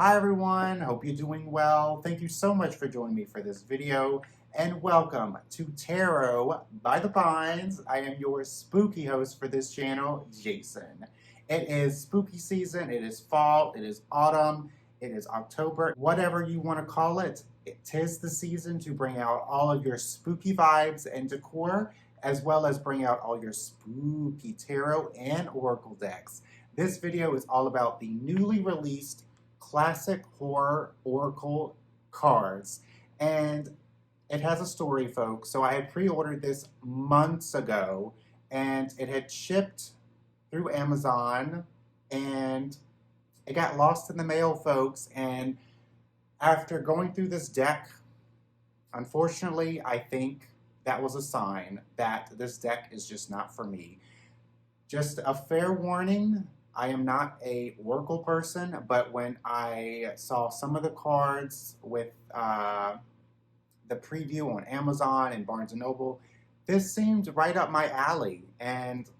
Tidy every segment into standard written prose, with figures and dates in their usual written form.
Hi everyone, hope you're doing well. Thank you so much for joining me for this video and welcome to Tarot by the Pines. I am your spooky host for this channel, Jason. It is spooky season, it is fall, it is autumn, it is October, whatever you want to call it. It is the season to bring out all of your spooky vibes and decor, as well as bring out all your spooky tarot and oracle decks. This video is all about the newly released classic horror oracle cards, and it has a story, folks. So I had pre-ordered this months ago and it had shipped through Amazon and it got lost in the mail, folks. And after going through this deck, unfortunately, I think that was a sign that this deck is just not for me. Just a fair warning, I am not a oracle person, but when I saw some of the cards with the preview on Amazon and Barnes & Noble, this seemed right up my alley, and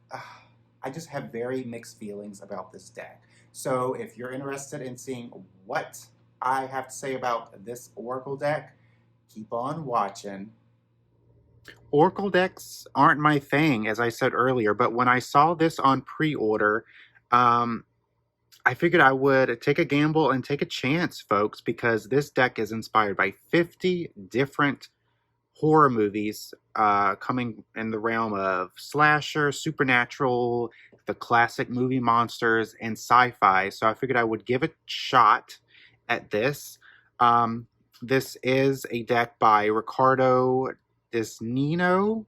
I just have very mixed feelings about this deck. So if you're interested in seeing what I have to say about this oracle deck, keep on watching. Oracle decks aren't my thing, as I said earlier, but when I saw this on pre-order, I figured I would take a gamble and take a chance, folks, because this deck is inspired by 50 different horror movies coming in the realm of slasher, supernatural, the classic movie monsters, and sci-fi. So I figured I would give a shot at this. This is a deck by Ricardo Disnino,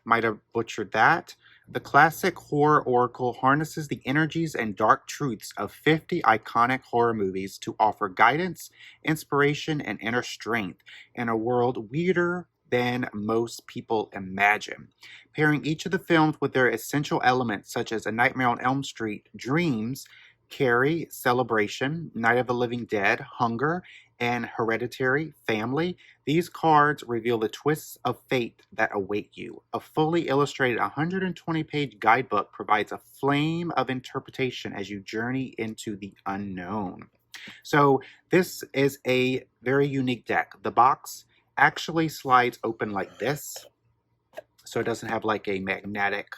might have butchered that. The classic horror oracle harnesses the energies and dark truths of 50 iconic horror movies to offer guidance, inspiration, and inner strength in a world weirder than most people imagine. Pairing each of the films with their essential elements such as A Nightmare on Elm Street, Dreams, Carrie, Celebration, Night of the Living Dead, Hunger, and Hereditary, Family, these cards reveal the twists of fate that await you. A fully illustrated 120-page guidebook provides a flame of interpretation as you journey into the unknown. So this is a very unique deck. The box actually slides open like this, so it doesn't have like a magnetic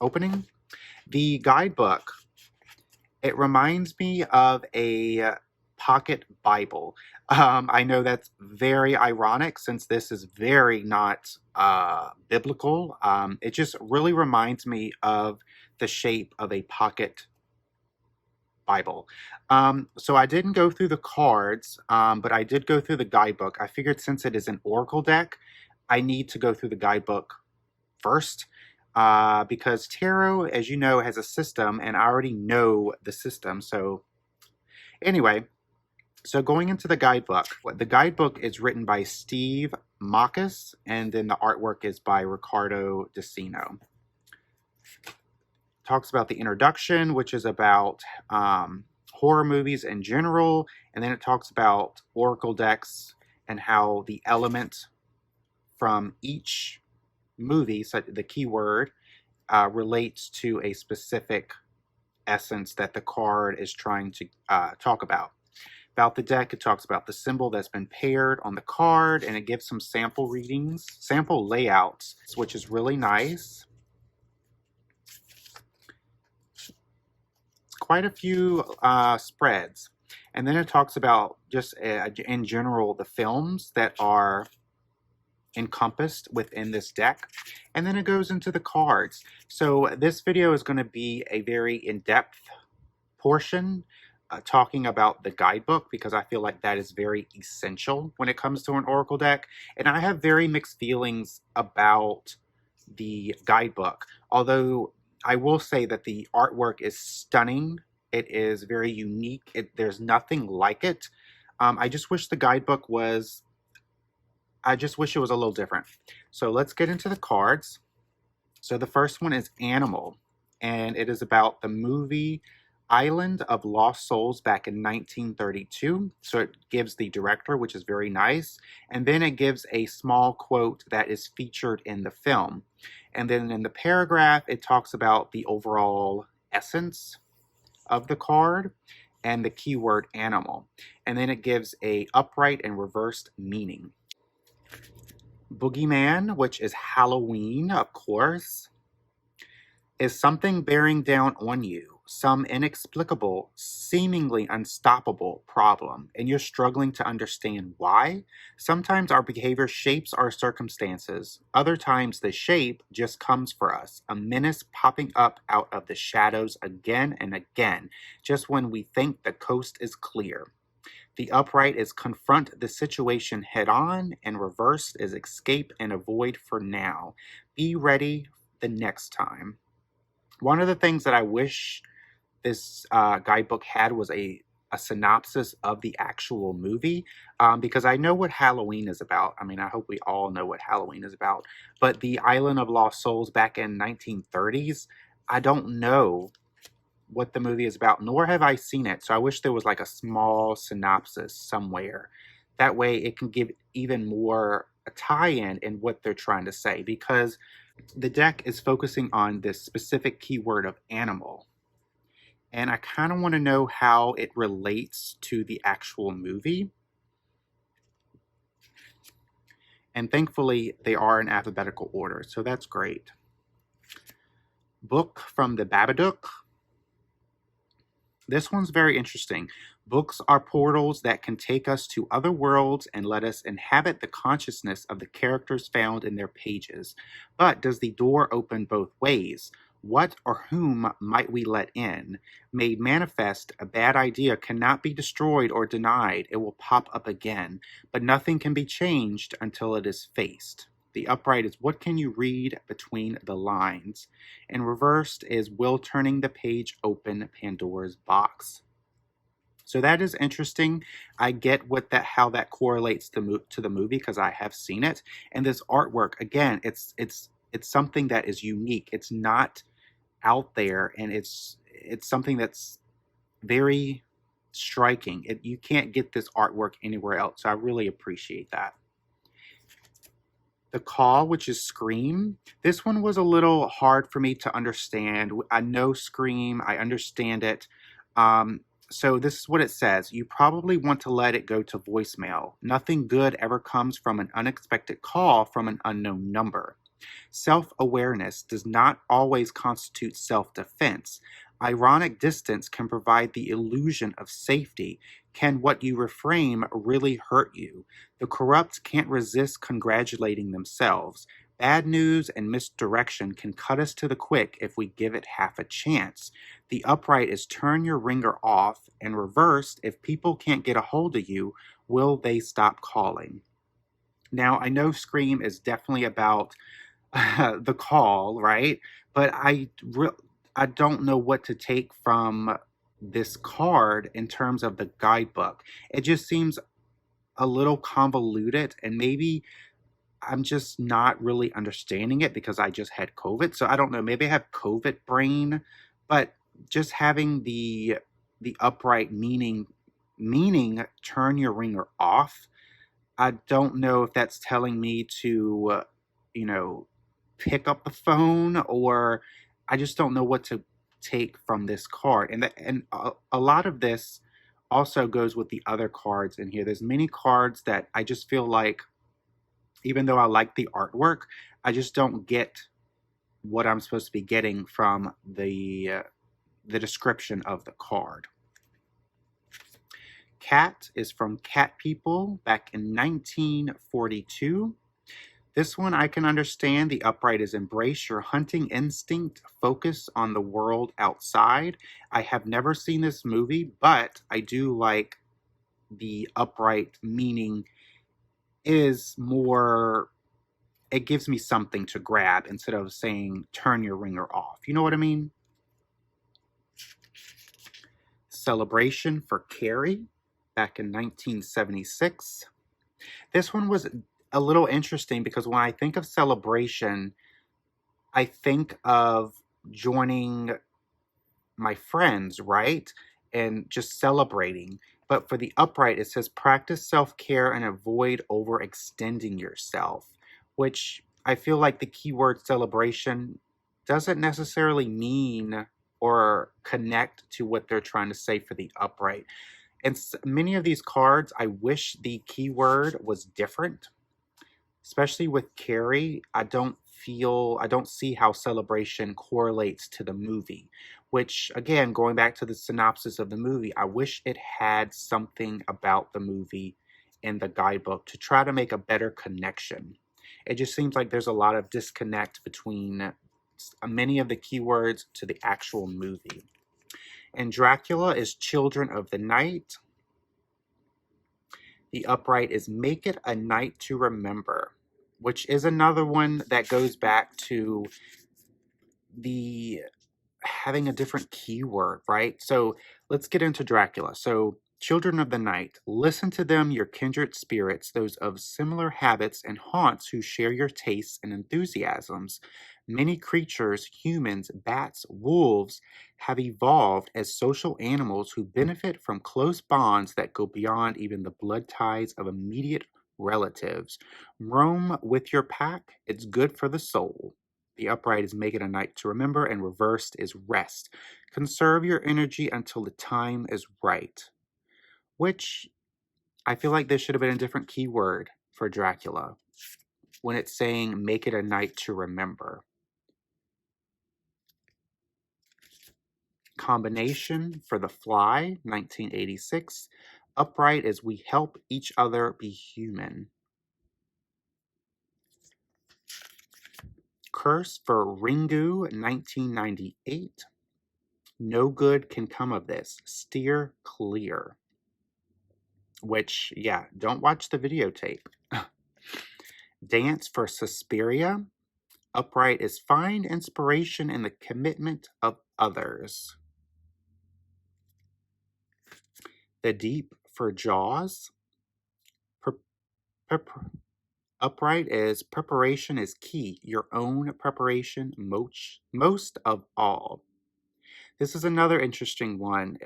opening. The guidebook, it reminds me of a pocket Bible. I know that's very ironic since this is very not biblical. It just really reminds me of the shape of a pocket Bible. So I didn't go through the cards, but I did go through the guidebook. I figured since it is an oracle deck, I need to go through the guidebook first. Because tarot, as you know, has a system, and I already know the system. So anyway, so going into the guidebook is written by Steve Marcus, and then the artwork is by Ricardo Disnino. Talks about the introduction, which is about horror movies in general, and then it talks about oracle decks and how the element from each movie, so the keyword, relates to a specific essence that the card is trying to talk about. About the deck, it talks about the symbol that's been paired on the card, and it gives some sample readings, sample layouts, which is really nice. It's quite a few spreads. And then it talks about just in general the films that are encompassed within this deck, and then it goes into the cards. So this video is going to be a very in-depth portion talking about the guidebook, because I feel like that is very essential when it comes to an oracle deck, and I have very mixed feelings about the guidebook, although I will say that the artwork is stunning. It is very unique. There's nothing like it. I just wish the guidebook was I just wish it was a little different. So let's get into the cards. So the first one is Animal, and it is about the movie Island of Lost Souls back in 1932. So it gives the director, which is very nice. And then it gives a small quote that is featured in the film. And then in the paragraph, it talks about the overall essence of the card and the keyword animal. And then it gives a upright and reversed meaning. Boogeyman, which is Halloween, of course, is something bearing down on you, some inexplicable, seemingly unstoppable problem, and you're struggling to understand why. Sometimes our behavior shapes our circumstances. Other times the shape just comes for us, a menace popping up out of the shadows again and again, just when we think the coast is clear. The upright is confront the situation head on, and reversed is escape and avoid for now. Be ready the next time. One of the things that I wish this guidebook had was a synopsis of the actual movie, because I know what Halloween is about. I mean, I hope we all know what Halloween is about. But the Island of Lost Souls back in 1930s, I don't know what the movie is about, nor have I seen it. So I wish there was like a small synopsis somewhere. That way it can give even more a tie-in in what they're trying to say, because the deck is focusing on this specific keyword of animal. And I kind of want to know how it relates to the actual movie. And thankfully, they are in alphabetical order, so that's great. Book from the Babadook. This one's very interesting. Books are portals that can take us to other worlds and let us inhabit the consciousness of the characters found in their pages. But does the door open both ways? What or whom might we let in? Made manifest, a bad idea cannot be destroyed or denied. It will pop up again, but nothing can be changed until it is faced. The upright is what can you read between the lines? And reversed is will turning the page open Pandora's box. So that is interesting. I get how that correlates to the movie because I have seen it. And this artwork, again, it's something that is unique. It's not out there, and it's something that's very striking. You can't get this artwork anywhere else. So I really appreciate that. The Call, which is Scream. This one was a little hard for me to understand. I know Scream, I understand it. So this is what it says. You probably want to let it go to voicemail. Nothing good ever comes from an unexpected call from an unknown number. Self-awareness does not always constitute self-defense. Ironic distance can provide the illusion of safety. Can what you reframe really hurt you? The corrupt can't resist congratulating themselves. Bad news and misdirection can cut us to the quick if we give it half a chance. The upright is turn your ringer off, and reversed, if people can't get a hold of you, will they stop calling? Now, I know Scream is definitely about the call, right? But I don't know what to take from this card in terms of the guidebook. It just seems a little convoluted, and maybe I'm just not really understanding it because I just had COVID. So I don't know, maybe I have COVID brain, but just having the upright meaning turn your ringer off. I don't know if that's telling me to, pick up the phone, or I just don't know what to take from this card. And a lot of this also goes with the other cards in here. There's many cards that I just feel like, even though I like the artwork, I just don't get what I'm supposed to be getting from the description of the card. Cat is from Cat People back in 1942. This one I can understand. The upright is embrace your hunting instinct, focus on the world outside. I have never seen this movie, but I do like the upright meaning is more, it gives me something to grab instead of saying turn your ringer off. You know what I mean? Celebration for Carrie back in 1976. This one was a little interesting because when I think of celebration, I think of joining my friends, right? And just celebrating. But for the upright, it says practice self-care and avoid overextending yourself, which I feel like the keyword celebration doesn't necessarily mean or connect to what they're trying to say for the upright. And many of these cards, I wish the keyword was different, especially with Carrie. I don't see how celebration correlates to the movie, which, again, going back to the synopsis of the movie, I wish it had something about the movie in the guidebook to try to make a better connection. It just seems like there's a lot of disconnect between many of the keywords to the actual movie. And Dracula is Children of the Night. The upright is Make It a Night to Remember, which is another one that goes back to the having a different keyword, right? So let's get into Dracula. So, Children of the Night, listen to them, your kindred spirits, those of similar habits and haunts who share your tastes and enthusiasms. Many creatures, humans, bats, wolves, have evolved as social animals who benefit from close bonds that go beyond even the blood ties of immediate relatives. Roam with your pack, it's good for the soul. The upright is Make It a Night to Remember, and reversed is Rest. Conserve your energy until the time is right. Which I feel like this should have been a different keyword for Dracula when it's saying Make It a Night to Remember. Combination for The Fly, 1986. Upright is We Help Each Other Be Human. Curse for Ringu, 1998. No good can come of this. Steer clear. Which, yeah, don't watch the videotape. Dance for Suspiria. Upright is Find inspiration in the commitment of others. The Deep for Jaws. Upright is Preparation is key. Your own preparation most of all. This is another interesting one.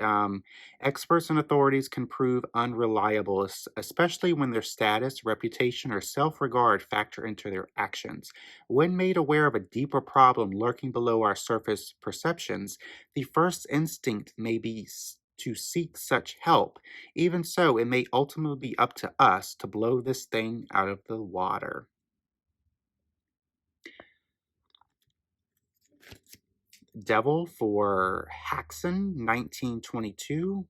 Experts and authorities can prove unreliable, especially when their status, reputation, or self-regard factor into their actions. When made aware of a deeper problem lurking below our surface perceptions, the first instinct may be to seek such help. Even so, it may ultimately be up to us to blow this thing out of the water. Devil for Haxon, 1922.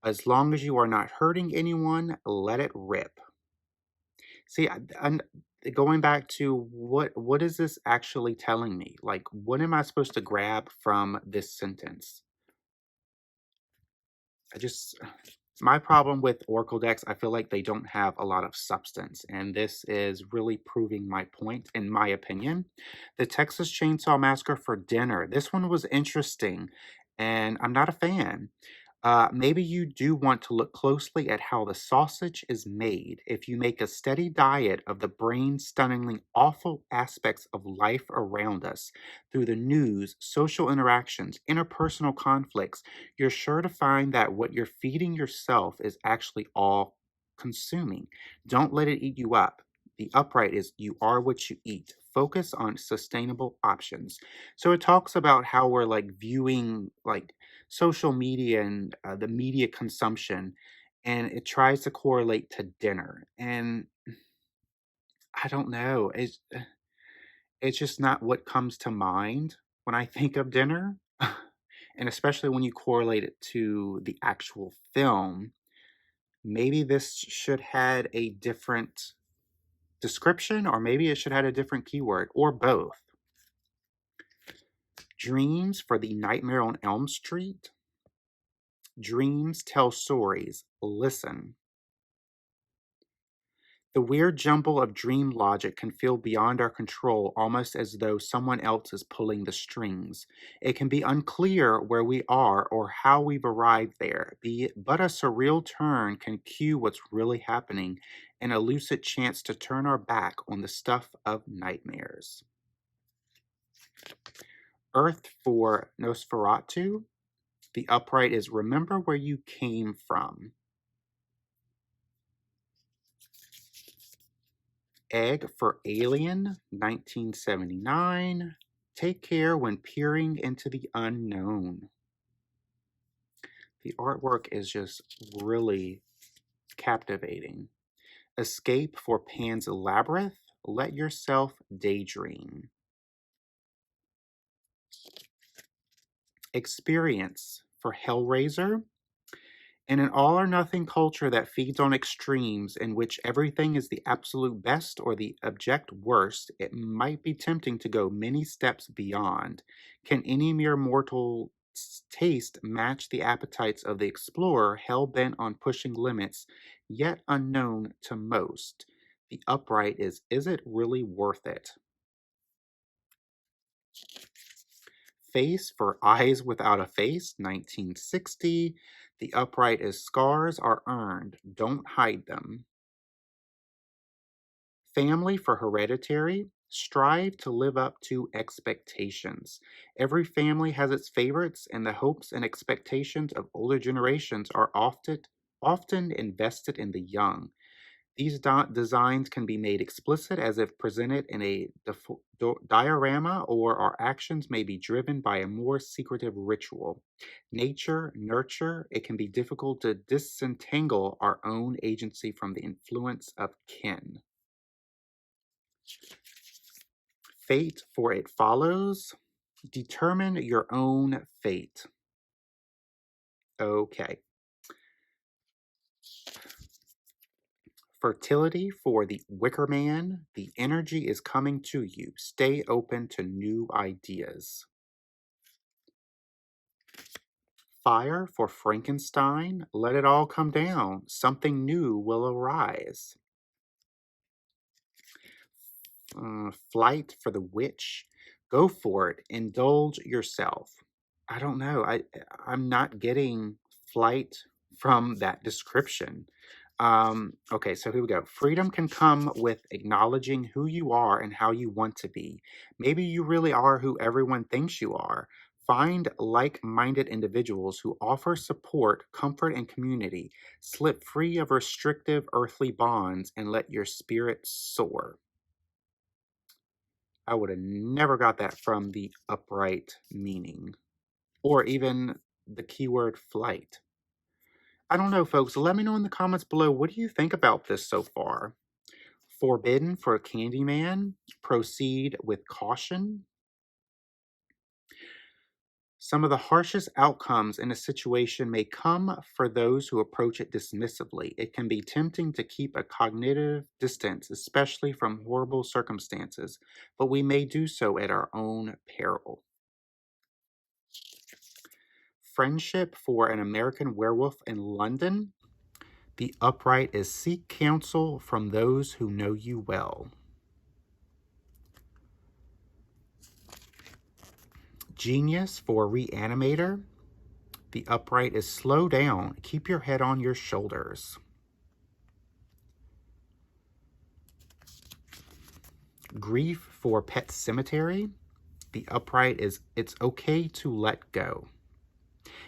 As long as you are not hurting anyone, let it rip. See, I'm going back to what is this actually telling me? Like, what am I supposed to grab from this sentence? My problem with Oracle decks, I feel like they don't have a lot of substance, and this is really proving my point, in my opinion. The Texas Chainsaw Massacre for Dinner. This one was interesting, and I'm not a fan. Maybe you do want to look closely at how the sausage is made. If you make a steady diet of the brain-stunningly awful aspects of life around us through the news, social interactions, interpersonal conflicts, you're sure to find that what you're feeding yourself is actually all consuming. Don't let it eat you up. The upright is you are what you eat. Focus on sustainable options. So it talks about how we're like viewing like social media and the media consumption, and it tries to correlate to dinner. And I don't know, it's just not what comes to mind when I think of dinner. And especially when you correlate it to the actual film, maybe this should had a different description, or maybe it should had a different keyword, or both. Dreams for The Nightmare on Elm Street. Dreams tell stories. Listen. The weird jumble of dream logic can feel beyond our control, almost as though someone else is pulling the strings. It can be unclear where we are or how we've arrived there, but a surreal turn can cue what's really happening, and a lucid chance to turn our back on the stuff of nightmares. Earth for Nosferatu. The upright is Remember Where You Came From. Egg for Alien, 1979. Take care when peering into the unknown. The artwork is just really captivating. Escape for Pan's Labyrinth. Let yourself daydream. Experience for Hellraiser. In an all or nothing culture that feeds on extremes, in which everything is the absolute best or the abject worst, it might be tempting to go many steps beyond. Can any mere mortal's taste match the appetites of the explorer, hell bent on pushing limits yet unknown to most? The upright is it really worth it? Face for Eyes Without a Face, 1960. The upright is scars are earned, don't hide them. Family for Hereditary, strive to live up to expectations. Every family has its favorites, and the hopes and expectations of older generations are often invested in the young. These designs can be made explicit as if presented in a diorama, or our actions may be driven by a more secretive ritual. Nature, nurture, it can be difficult to disentangle our own agency from the influence of kin. Fate for It Follows. Determine your own fate. Okay. Fertility for the Wicker Man. The energy is coming to you. Stay open to new ideas. Fire for Frankenstein. Let it all come down. Something new will arise. Flight for the Witch. Go for it. Indulge yourself. I don't know. I'm not getting flight from that description. Okay, so here we go. Freedom can come with acknowledging who you are and how you want to be. Maybe you really are who everyone thinks you are. Find like-minded individuals who offer support, comfort, and community. Slip free of restrictive earthly bonds and let your spirit soar. I would have never got that from the upright meaning, or even the keyword flight. I don't know, folks. Let me know in the comments below. What do you think about this so far? Forbidden for Candyman. Proceed with caution. Some of the harshest outcomes in a situation may come for those who approach it dismissively. It can be tempting to keep a cognitive distance, especially from horrible circumstances, but we may do so at our own peril. Friendship for an American Werewolf in London. The upright is seek counsel from those who know you well. Genius for Reanimator. The upright is slow down. Keep your head on your shoulders. Grief for Pet Cemetery. The upright is it's okay to let go.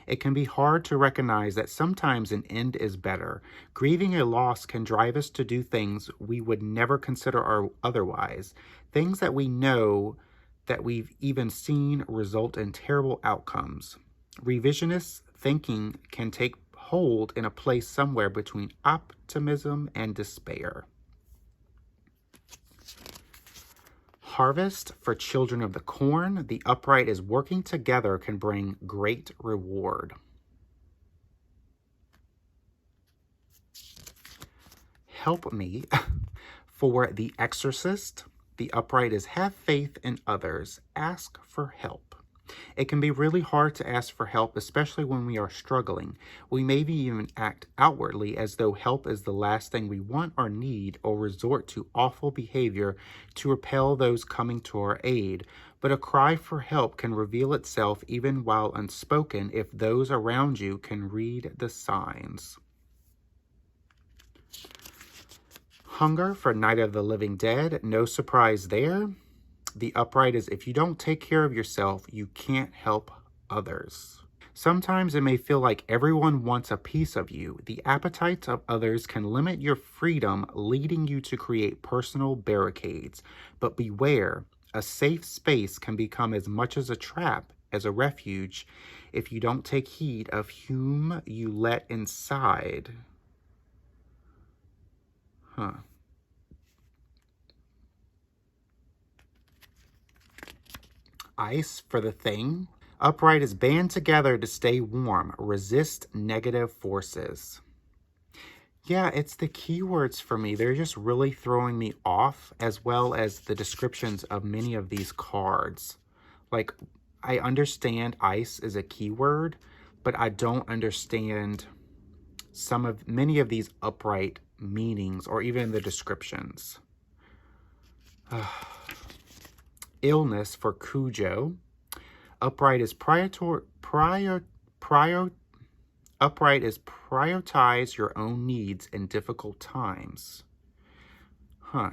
It can be hard to recognize that sometimes an end is better. Grieving a loss can drive us to do things we would never consider otherwise. Things that we know that we've even seen result in terrible outcomes. Revisionist thinking can take hold in a place somewhere between optimism and despair. Harvest for Children of the Corn. The upright is working together can bring great reward. Help Me for The Exorcist. The upright is have faith in others. Ask for help. It can be really hard to ask for help, especially when we are struggling. We maybe even act outwardly as though help is the last thing we want or need, or resort to awful behavior to repel those coming to our aid. But a cry for help can reveal itself even while unspoken if those around you can read the signs. Hunger for Night of the Living Dead. No surprise there. The upright is if you don't take care of yourself, you can't help others. Sometimes it may feel like everyone wants a piece of you. The appetites of others can limit your freedom, leading you to create personal barricades. But beware, A safe space can become as much as a trap as a refuge if you don't take heed of whom you let inside. Huh. Ice for the thing. Upright is band together to stay warm. Resist negative forces. Yeah, it's the keywords for me. They're just really throwing me off, as well as the descriptions of many of these cards. Like, I understand ice is a keyword, but I don't understand many of these upright meanings or even the descriptions. Illness for Cujo. Upright is upright is prioritize your own needs in difficult times. Huh.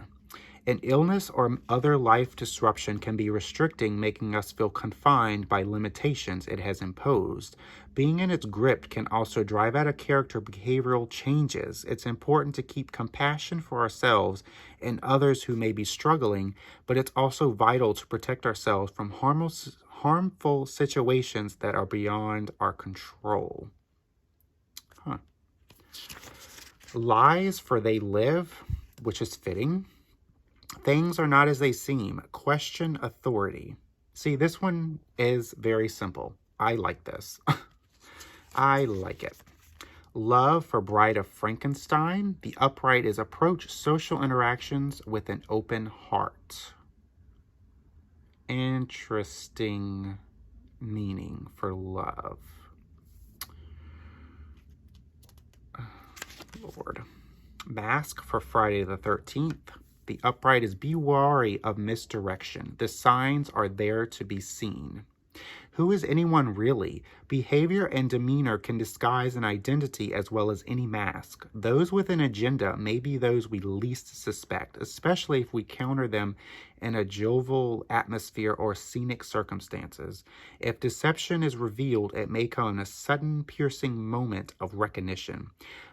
An illness or other life disruption can be restricting, making us feel confined by limitations it has imposed. Being in its grip can also drive out of character behavioral changes. It's important to keep compassion for ourselves and others who may be struggling, but it's also vital to protect ourselves from harmful situations that are beyond our control. Huh. Lies for they live, which is fitting. Things are not as they seem. Question authority. See, this one is very simple. I like this. I like it. Love for Bride of Frankenstein. The upright is approach social interactions with an open heart. Interesting meaning for love. Lord. Mask for Friday the 13th. The upright is be wary of misdirection. The signs are there to be seen. Who is anyone really? Behavior and demeanor can disguise an identity as well as any mask. Those with an agenda may be those we least suspect, especially if we counter them in a jovial atmosphere or scenic circumstances. If deception is revealed, it may come in a sudden, piercing moment of recognition.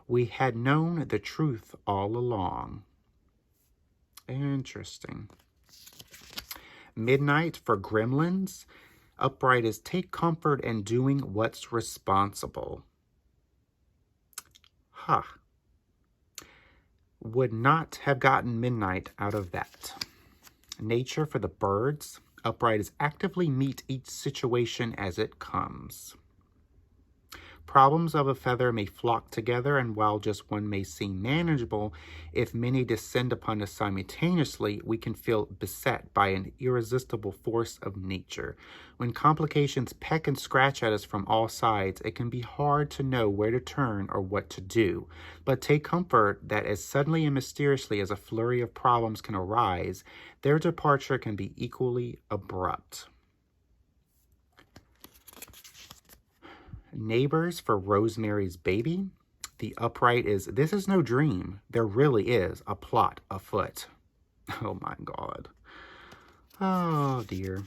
We had known the truth all along. Interesting. Midnight for Gremlins. Upright is take comfort in doing what's responsible. Huh. Would not have gotten midnight out of that. Nature for the birds. Upright is actively meet each situation as it comes. Problems of a feather may flock together, and while just one may seem manageable, if many descend upon us simultaneously, we can feel beset by an irresistible force of nature. When complications peck and scratch at us from all sides, it can be hard to know where to turn or what to do. But take comfort that as suddenly and mysteriously as a flurry of problems can arise, their departure can be equally abrupt. Neighbors for Rosemary's Baby. The upright is, this is no dream. There really is a plot afoot. Oh my God. Oh dear.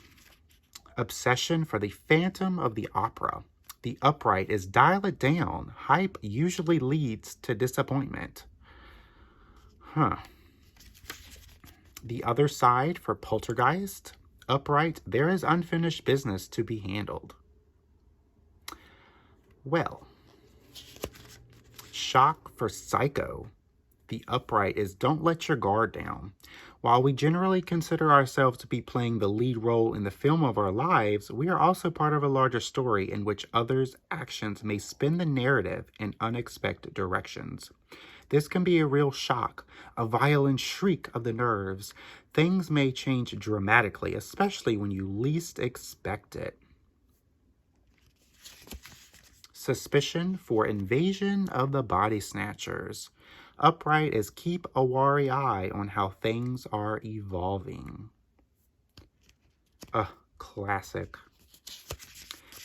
Obsession for the Phantom of the Opera. The upright is dial it down. Hype usually leads to disappointment. Huh. The Other Side for Poltergeist. Upright, there is unfinished business to be handled. Well, shock for Psycho. The upright is don't let your guard down. While we generally consider ourselves to be playing the lead role in the film of our lives, we are also part of a larger story in which others' actions may spin the narrative in unexpected directions. This can be a real shock, a violent shriek of the nerves. Things may change dramatically, especially when you least expect it. Suspicion for Invasion of the Body Snatchers. Upright is keep a wary eye on how things are evolving. Classic.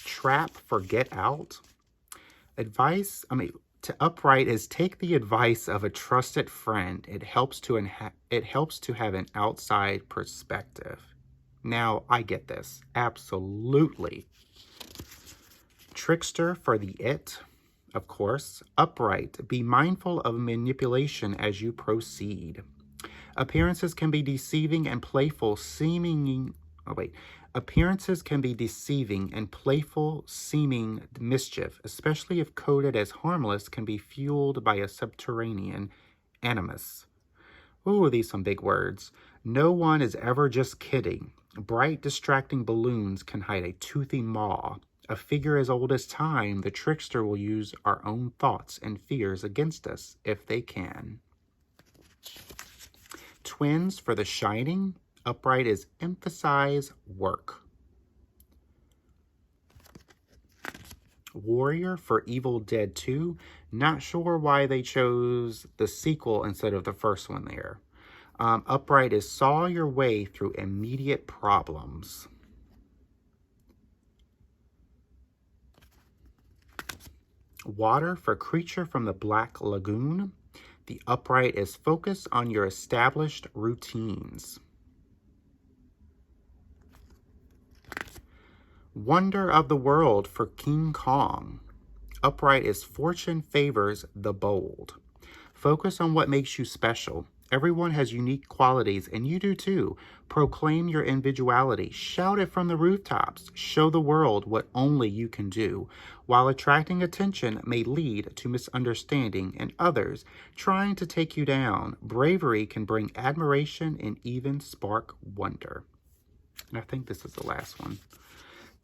Trap for Get Out. To upright is take the advice of a trusted friend. It helps to have an outside perspective. Now, I get this. Absolutely. Trickster for the It, of course. Upright, be mindful of manipulation as you proceed. Appearances can be deceiving and playful, Appearances can be deceiving and playful seeming mischief, especially if coded as harmless, can be fueled by a subterranean animus. Ooh, these some big words. No one is ever just kidding. Bright, distracting balloons can hide a toothy maw. A figure as old as time, the trickster will use our own thoughts and fears against us if they can. Twins for The Shining. Upright is emphasize work. Warrior for Evil Dead 2. Not sure why they chose the sequel instead of the first one there. Upright is saw your way through immediate problems. Water for Creature from the Black Lagoon. The upright is focused on your established routines. Wonder of the World for King Kong. Upright is fortune favors the bold. Focus on what makes you special. Everyone has unique qualities, and you do too. Proclaim your individuality. Shout it from the rooftops. Show the world what only you can do. While attracting attention may lead to misunderstanding and others trying to take you down, bravery can bring admiration and even spark wonder. And I think this is the last one.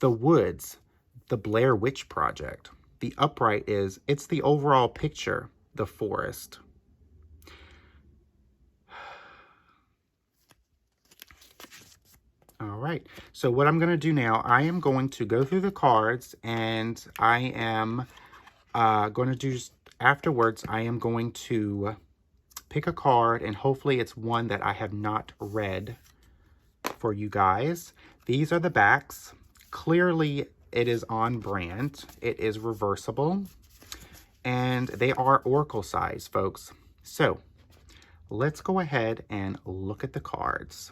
The Woods, the Blair Witch Project. The upright is, it's the overall picture, the forest. All right, so what I'm going to do now, I am going to go through the cards, and I am going to do, afterwards, I am going to pick a card, and hopefully it's one that I have not read for you guys. These are the backs. Clearly, it is on brand. It is reversible, and they are oracle size, folks. So, let's go ahead and look at the cards.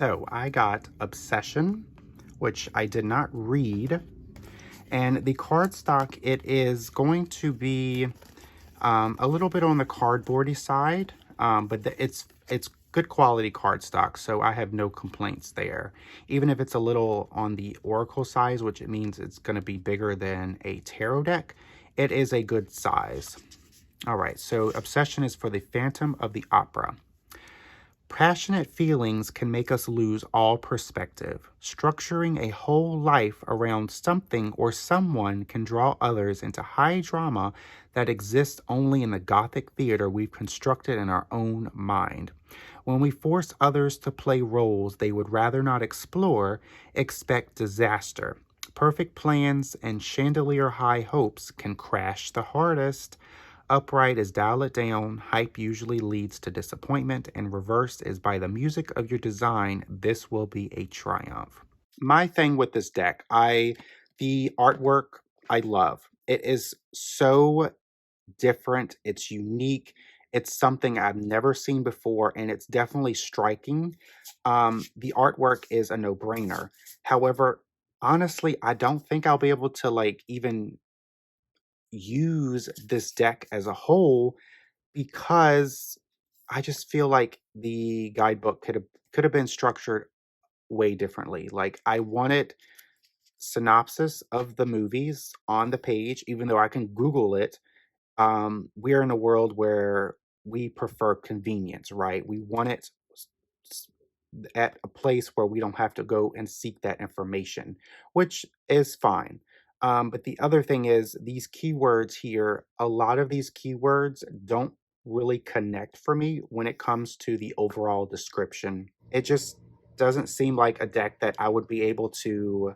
So I got Obsession, which I did not read. And the cardstock, it is going to be a little bit on the cardboardy side, but it's good quality cardstock, so I have no complaints there. Even if it's a little on the oracle size, which it means it's going to be bigger than a tarot deck, it is a good size. All right, so Obsession is for the Phantom of the Opera. Passionate feelings can make us lose all perspective. Structuring a whole life around something or someone can draw others into high drama that exists only in the Gothic theater we've constructed in our own mind. When we force others to play roles they would rather not explore, expect disaster. Perfect plans and chandelier-high hopes can crash the hardest. Upright is dial it down. Hype usually leads to disappointment, and reversed is by the music of your design. This will be a triumph. My thing with this deck, the artwork I love. It is so different. It's unique. It's something I've never seen before, and it's definitely striking. The artwork is a no-brainer. However, honestly, I don't think I'll be able to even use this deck as a whole, because I just feel like the guidebook could have been structured way differently. Like, I wanted synopsis of the movies on the page, even though I can Google it. We're in a world where we prefer convenience, right? We want it s- at a place where we don't have to go and seek that information, which is fine. But the other thing is these keywords here, a lot of these keywords don't really connect for me when it comes to the overall description. It just doesn't seem like a deck that I would be able to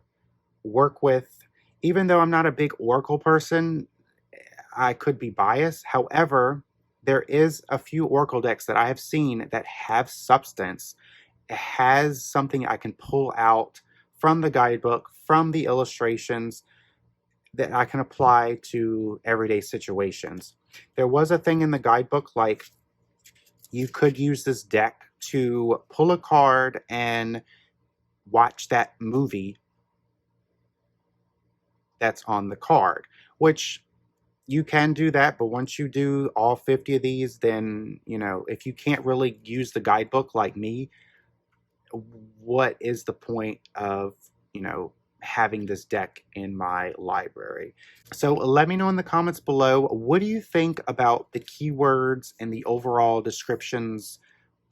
work with. Even though I'm not a big Oracle person, I could be biased. However, there is a few Oracle decks that I have seen that have substance. It has something I can pull out from the guidebook, from the illustrations that I can apply to everyday situations. There was a thing in the guidebook like you could use this deck to pull a card and watch that movie that's on the card, which you can do that, but once you do all 50 of these, then, if you can't really use the guidebook like me, what is the point of, having this deck in my library? So let me know in the comments below, what do you think about the keywords and the overall descriptions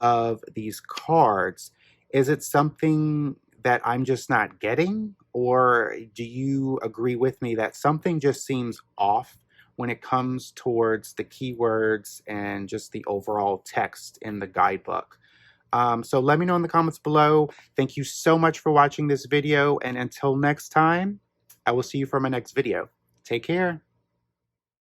of these cards? Is it something that I'm just not getting? Or do you agree with me that something just seems off when it comes towards the keywords and just the overall text in the guidebook? So let me know in the comments below. Thank you so much for watching this video. And until next time, I will see you for my next video. Take care.